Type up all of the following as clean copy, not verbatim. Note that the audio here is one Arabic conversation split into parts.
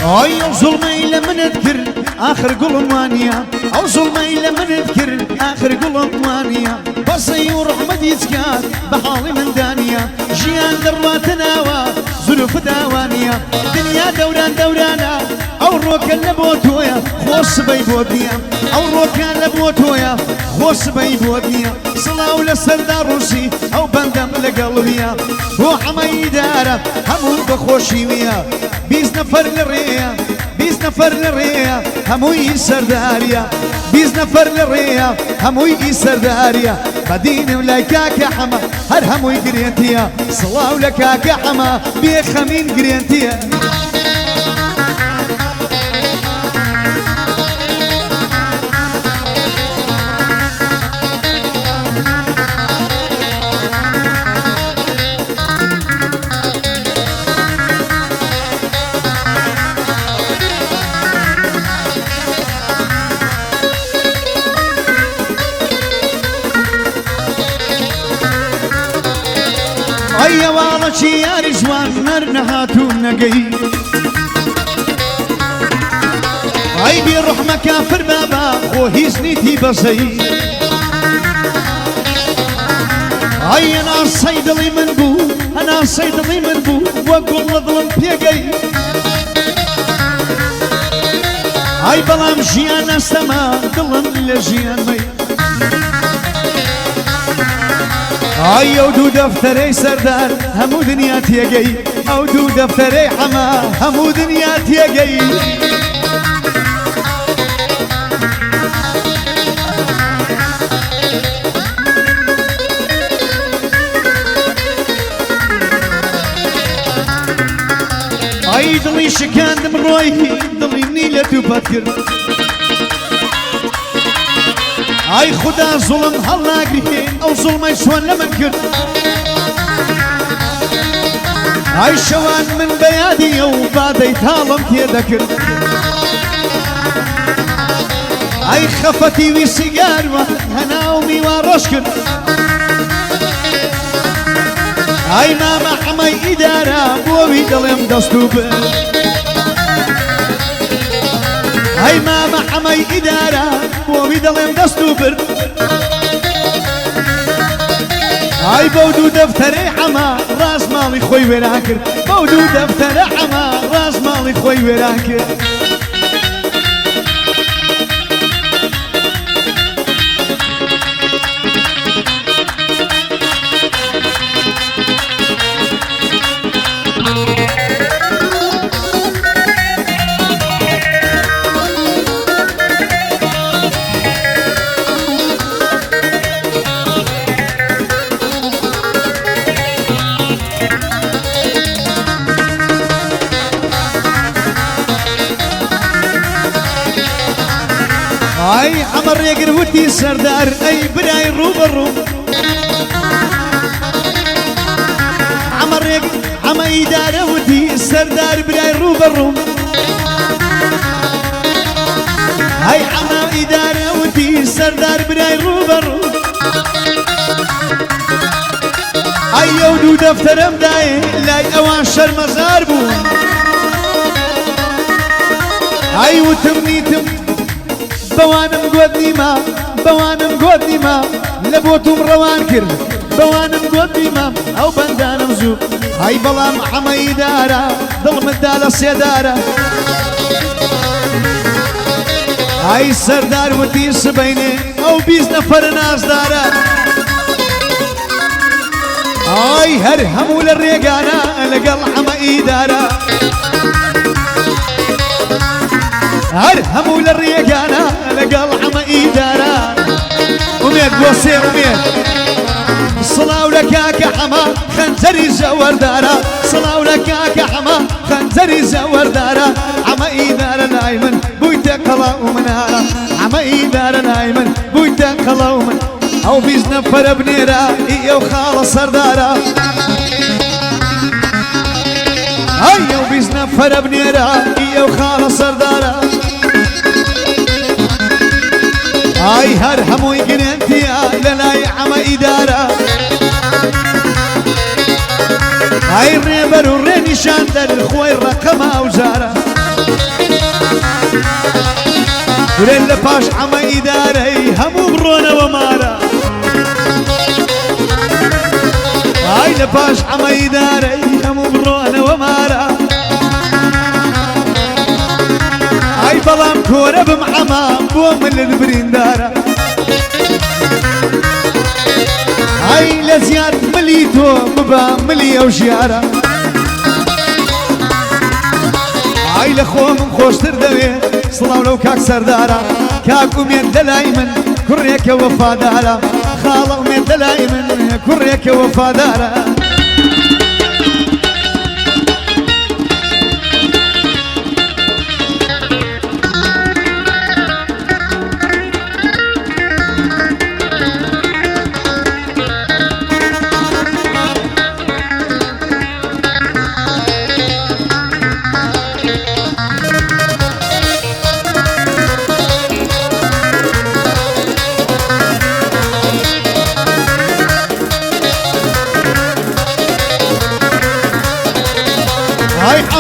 اي ظلمي لمن اذكر اخر قلمانيا او ظلمي لمن اذكر اخر قلمانيا بصي ورحمة يسكات بحالي من دانيا جيان دراتنا وظروف داوانيا دنيا دوران دورانا او روكا لبوتويا خوص بيبودنيا او روكا لبوتويا خوص بيبودنيا صلاة لسردار روسي او بندم لقلبيا وحمي دارة همو بخوشيويا بيز نفر للريا بيز نفر للريا هموي سرداريا بيز نفر للريا هموي سرداريا بدين ولكاك حما هر هموي قرينتيا صلاة ولكاك حما بيخمين قرينتيا اي والله شي يا رجوان نرنهاتو نقي اي بيروح مكافر بابا وهيزنيتي بصي اي انا صيدلي من بو انا صيدلي من بو واقول ظلم بيقي اي بلام جيان السما ظلم لجيان مي اي او دو دفتري سردار همو دنيا تيقي او دو دفتري حما همو دنيا تيقي اي دلي شكان دم روي دلي نيلة تفكر اي خدا ظلم هلا قريين او ظلم يسوان لمن كر اي شوان من بيادي وبعدي تالم تيذكر اي خفتي وسيجار وهناومي ورشكر اي ماما حمي ادارة بوي دلم دستوبر اي ماما حمي ادارة بوي دلم دستوبر اي بودو دفتري حما راس مالي خوي وراكر بودو دفتري حما راس مالي خوي وراكر اي عمر يقر ودي سردار اي براي روب الروب عمر يقر عما يدار ودي سردار براي روب الروب اي عما يدار ودي سردار براي روب الروب اي يودو دفتر امداي لاي اوان شر مزار بو اي وتمنيتم بوانم قودني ما بوانم قودني ما لبوتم روان كر بوانم قودني ما او بندانم زوب هاي بلام حمي دارا ظلم الدالة سيدارة هاي سردار ودي سبيني او بيز نفر ناس دارا هاي هر همو للريقانا لقل حمي دارا هر همو للريقانا لقل حمي دارا أميد بوسي أميد صلاة لكاك حما خنزري زور دارا صلاة لكاك حما خنزري زور دارا حمي دارا نايمن بويتك خلا ومنارا حمي دارا نايمن بويتك خلا ومن او بيز نفر بنيرا ايو خالص سردارا ايو بيز نفر بنيرا ايو خالص سردارا اي هر هموي قننتيا للاي عما ادارة اي الريبر والريني شاندر خوي الرقم اوزارة ورين لباش عما إداري همو برونا ومارا هاي لباش عما إداري همو برونا ومارا هاي بلام كورة بمعما بوم اللي نبرين دارا هاي لزياد مليتو مبا ملي أو شيارا هاي لخو من خوش تردوي صلاو لو كاك سردارا كاك أمين دلاي من كريك وفادارا خالق أمين دلاي من كريك وفادارا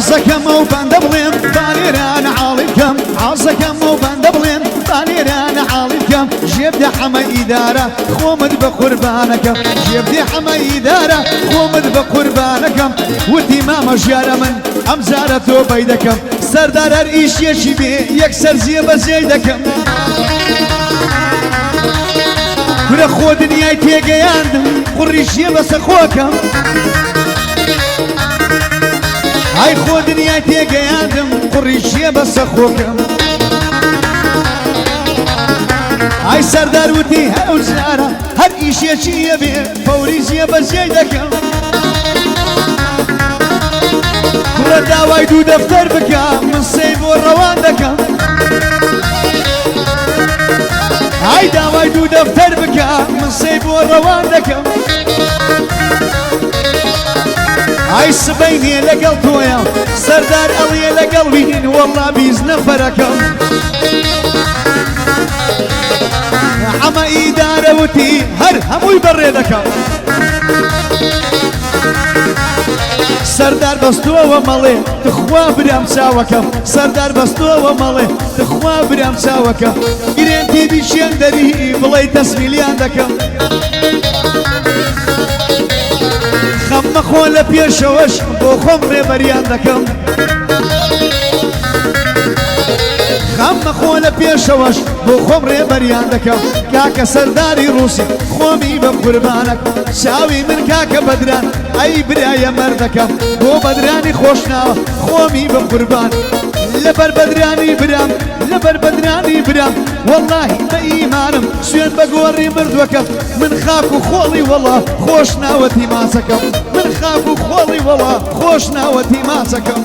عزكم وبندبلين طاليران عاليكم عزكم وبندبلين طاليران عاليكم جيب دي حما إدارة خومد بقربانكم جيب دي حما إدارة خومد بقربانكم ودي ماما جارة من أمزارة بيدكم سردار الإيش يشبه يكسر زيب زيدكم كل أخو دنياي تيجياندم قريش يبس أخوكم هاي خو دنيا تيجياندم قريشيه بس اخوكم هاي سردار ودي هاي وزارة هر ايش يشي بيه فوريزيه بس يدكم كل داوا يدو دفتر بكم من صيب والروان دكم هاي داوا يدو دفتر بكم من صيب والروان دكم هاي سبيني لقل تويا سردار ألي لقلبين والله بيزن فركم عما إدارة وتي هر همو يبردكم سردار بستوى ومالي تخوا برام ساوكم سردار بستوى ومالي تخوا برام ساوكم قرينتي بيشين دري بلاي تسميليان دكم خم خول بيشوش بو خمر بريان دكم خم خول بيشوش بو خمر بريان دكم كاك سرداري روسي خومي بقربانك شاوي من كاك بدران اي برايا مردكم بو بدراني خوشنا خومي بقربان لبر بدراني برام لبر بدراني برام والله ما إيمانم شوين بقوري مردوكم من خاك وخولي والله خوشنا وتيماسكم من خاك وخولي والله خوشنا وتيماسكم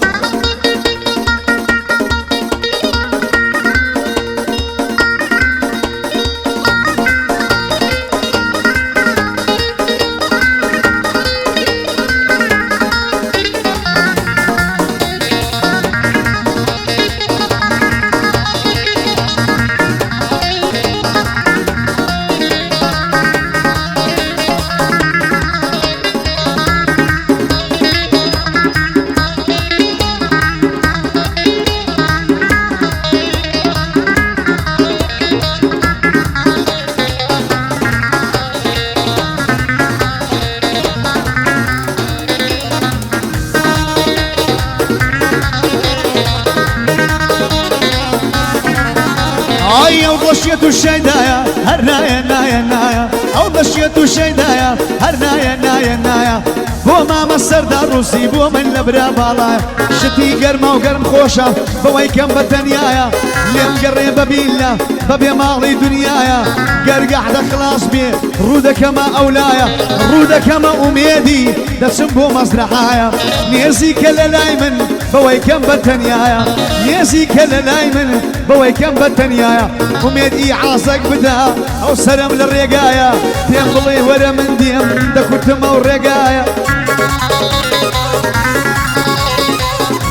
ضشيت الشيدايا هرنايا نايا نايا او ضشيت الشيدايا هرنايا نايا نايا بو ماما سردار روسي بو من لبرا بالايا شتي قرمه وقرم خوشه بوي كم بتنيايا ليم قريبه بيلا ببي مالي دنيايا قرقع خلاص بي رودك ما اولايا رودك ما اميدي دسم بو مزرعايا نيزي كل لايمن بوي كم بتنيايا نيزي كل لايمن بوي كم بتنيايا اميدي عاصق بدا او سلام للرقايا تنقلي ورا من ديم دكنت مو الرقايا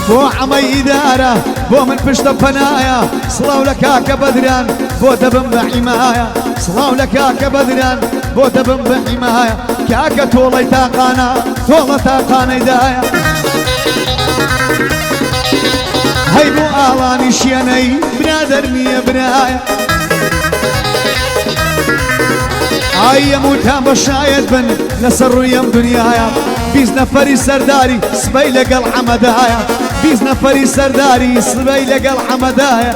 بو عمي إدارة بو من فشت بنايا صلاو لكاك بدران بو دبن بحمايا صلاو لكاك بدران بو دبن بحمايا كاك تولي تاقانا تولي تاقانا إدايا هەی بۆ ئاڵانی شوێنەی برادەر نییە برایە ئای هەمووتان بە شایەت بن لەسەر ڕوویەم دنیایە 20 نەفەری سەرداری سبەی لەگەڵ حەمەدایە 20 نەفەری سەرداری سبەی لەگەڵ حەمەدایە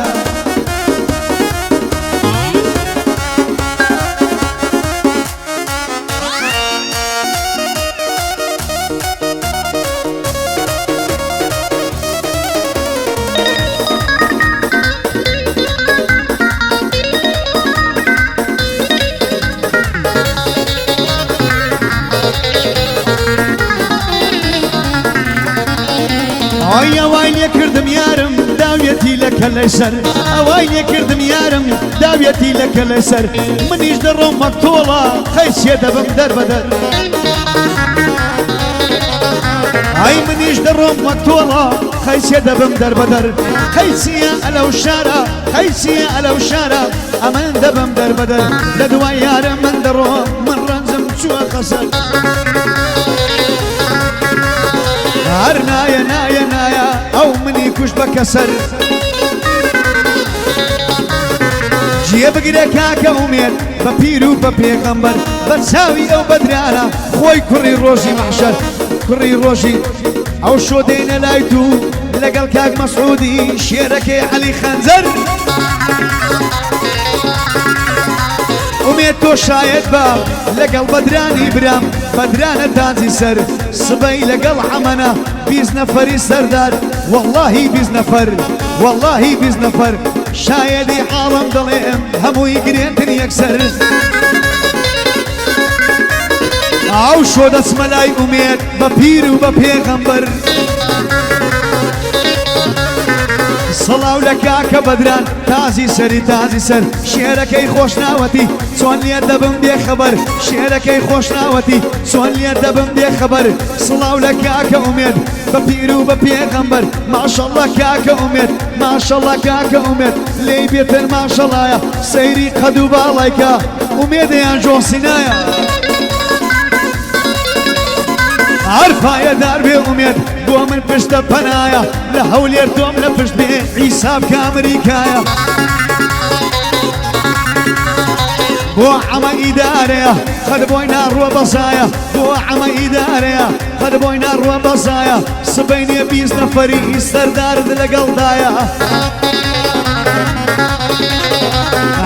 ئەوای لێ کردم یارم داوێتی لەکە لەسەر ئەوای لێ کردم یارم داوێتی لەکە لەسەر منیش دەڕۆم مەکتۆڵە خەیسێ دەبم دەربەدەر ئای منیش دەڕۆم مەکتۆڵە خەیسێ دەبم دەربەدەر خەیسیە ئەلەو شارە خەیسیە ئەلەو شارە ئەمن دەبم دەربەدەر لە دوای یارم من دەڕۆم من ڕەنجم چووە خەسەر هەر نایە نایە نایە ئەو منی کوش بە کەسەر جێ بگرێ کاکە ئومێد بە پیر و بە پێغەمبەر بە چاوی ئەو بەدرانە خۆی کوڕی ڕۆژی مەحشەر کوڕی ڕۆژی ئەو شۆ دێنە لای دوو لەگەڵ کاک مەسعودی شێرەکەی عەلی خەنجەر ئومێد تۆ شایەت بە لەگەڵ بەدرانی برام بەدرانە تاجی سەر سبەی لەگەڵ حەمەنە 20 نەفەری سەردار واللهی 20 نەفەر واللهی 20 نەفەر شایەدی حاڵم دەڵێم هەمووی گرێتن یەکسەر ئەو شۆ دەچمە لای ئومێد بە پیر و بە پێغەمبەر سەڵاو لە کاکە بەدران تازی سەری تازی سەر شێرەکەی خۆشناوەتی چۆن لێ دەبم بێخەبەر شێرەکەی خۆشناوەتی چۆن لێ دەبم بێخەبەر سڵاو لە کاکە ئومێد بە پیر و بە پێغەمبەر ماشەڵڵا کاکە ئومێد ماشەڵڵا کاکە ئومێد لێی بێتن ماشەڵایە سەیری قەد و باڵایکە ئومێدەیان جۆسینایە هەر پایەدار بێ ئومێد بۆ من پشتە پەنایە لە هەولێر تۆم لە پشت بێ عیساب کە ئەمریکایە بۆ عەمە ئیدارەیە قەد بۆی ناڕوە بەزایە بۆ عەمە ئیدارەیە قەد بۆی ناڕوە بەزایە سبەینێ 20 نەفەری سەردارت لەگەڵدایە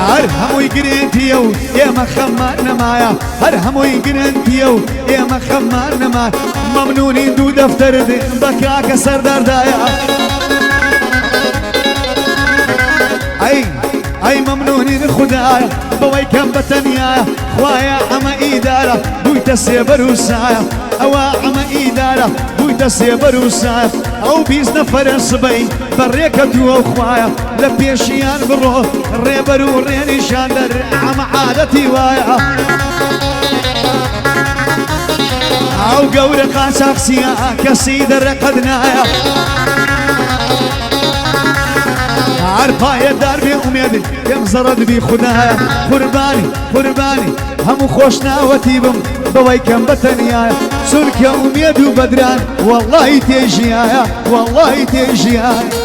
هەر هەمووی گرێنتیە و ئێمە خەممان نەمایە هەر هەمووی گرێنتیە و ئێمە خەممان نەما مەمنونین دوو دەفتەرت بە کاکە سەرداردایە ئەی مەمنونین خودایە بەوەی کەم بەتەنیایە خوایە ئەمە ئیدارە بوویتە سێبەر و سایە ئەوە ئەمە ئیدارە بوویتە سێبەر و سایە ئەو 20 نەفەرە سبەی بەڕێکەتووە و خوایە لە پێشیان بڕۆ ڕێبەر و ڕێنیشان دەر ئەمە عادەتی وایە ئەو گەورە قاچاقچیە کەسی دەرەقەد نایە هەر پایەدار بێ ئومێد پێم زەڕەت بی خودایە قوربانی قوربانی هەموو خۆشناوەتی بم بەوەی کەم بەتەنیایە چونکە ئومێد و بەدران واللهی تێژیایە واللهی تێژیایە